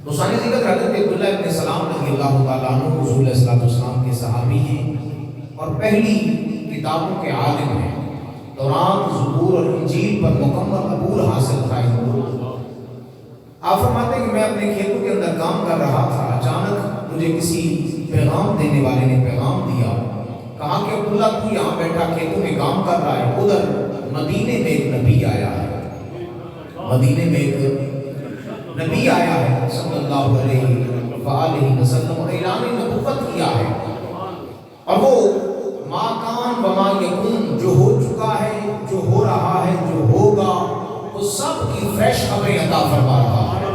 دوستان ذکر حضرت عبداللہ ابن سلام رضی اللہ تعالیٰ عنہ حضور علیہ الصلوۃ والسلام کے صحابی ہیں اور پہلی کتابوں کے عالم ہیں۔ تورات، زبور اور انجیل پر مکمل عبور حاصل تھا ان کو۔ آپ فرماتے ہیں کہ میں اپنے کھیتوں کے اندر کام کر رہا تھا، اچانک مجھے کسی پیغام دینے والے نے پیغام دیا، کہا کہ عبداللہ تو یہاں بیٹھا کھیتوں میں کام کر رہا ہے، ادھر مدینے میں ایک نبی آیا ہے، مدینے میں ایک نبی آیا ہے صلی اللہ علیہ وآلہ وسلم اور اعلان نبوت کیا ہے، اور وہ ما کان و ما یکون، جو ہو چکا ہے، جو ہو رہا ہے، جو ہوگا، وہ سب کی فریش خبریں عطا فرما رہا ہے۔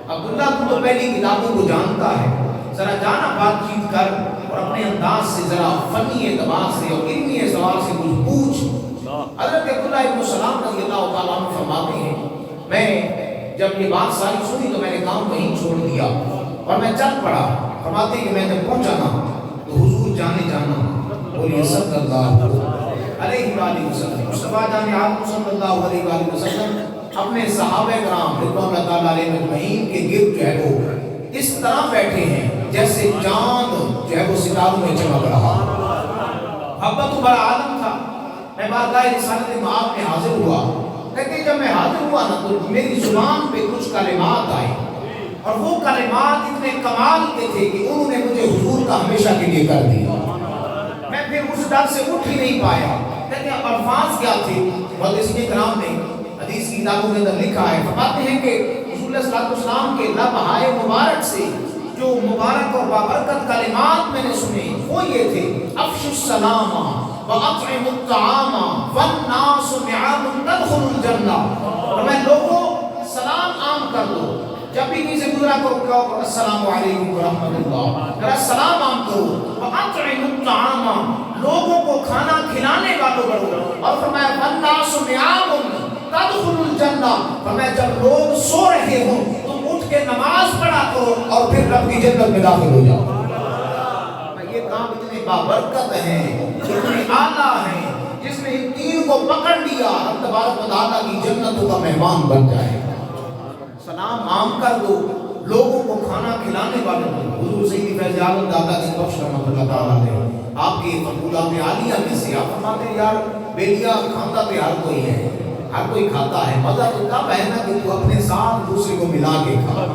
عبداللہ تو پہلی کتابوں کو جانتا ہے، ذرا جانا بات چیت کر اور اپنے انداز سے ذرا فنی اعتبار سے اور علمی اعتبار سے کچھ پوچھ۔ حضرت عبداللہ ابن سلام رضی اللہ تعالیٰ عنہ فرماتے ہیں میں جب یہ بات ساری سنی تو میں نے کام وہیں چھوڑ دیا اور میں چل پڑا۔ فرماتے ہیں کہ میں جب پہنچا نا تو حضور جانے جانا بولیے صلی اللہ علیہ وآلہ وسلم، مصطفیٰ جان عالم صلی اللہ علیہ وآلہ وسلم اپنے صحابہ کرام رضوان اللہ تعالیٰ علیہ مجمعین کے گرد جو ہے وہ اس طرح بیٹھے ہیں جیسے چاند جو ہے وہ ستاروں میں چمک رہا۔ محبت تو بڑا عالم تھا۔ میں بارگاہ رسالت معاذ میں حاضر ہوا، لیکن جب میں حاضر ہوا نا تو میری زبان پہ کچھ کلمات آئے اور وہ کلمات اتنے کمال کے تھے کہ انہوں نے مجھے حضور کا ہمیشہ کے لیے کر دیا۔ میں پھر اس ڈر سے اٹھ ہی نہیں پایا۔ لیکن الفاظ کیا تھے؟ محدثین کرام نے حدیث کی کتابوں کے اندر لکھا ہے، فرماتے ہیں کہ رسول اللہ صلی اللہ علیہ وسلم کے لبہائے مبارک سے جو مبارک اور بابرکت کلمات میں نے سنے وہ یہ تھے، افش السلام وَأَطْعِمُ الطَّعَامَ وَالنَّاسُ نِعَامٌ تَدْخُلُ الْجَنَّةَ، اور میں لوگوں سلام عام کر دو، جب بھی کسی سے گزرا کرو کہو السلام علیکم ورحمۃ اللہ، ذرا سلام عام کرو۔ وَأَطْعِمُ الطَّعَامَ، لوگوں کو کھانا کھلانے والوں بڑھو، اور فرمایا وَالنَّاسُ نِعَامٌ تَدْخُلُ الْجَنَّةَ، فرمایا جب لوگ سو رہے ہوں تم اٹھ کے نماز پڑھا کرو اور پھر رب کی جنت میں داخل ہو جاؤ۔ یہ کام اتنے بابرکت ہیں، اتنے اعلیٰ ہیں، جس نے ان تین کو پکڑ لیا رب تبارک و تعالیٰ کی جنتوں کا مہمان بن جائے۔ سلام عام کر دو، لوگوں کو کھانا کھلانے والوں کو۔ حضور سیدی فیض عالم داتا کی بخش رحمۃ اللہ تعالیٰ نے آپ کے مقبولات عالیہ میں سے آپ فرماتے ہیں یار بیٹیا کھاتا تو ہر کوئی ہے، ہر کوئی کھاتا ہے، مزہ تو تب ہے نا کہ تو اپنے ساتھ دوسرے کو ملا کے کھا۔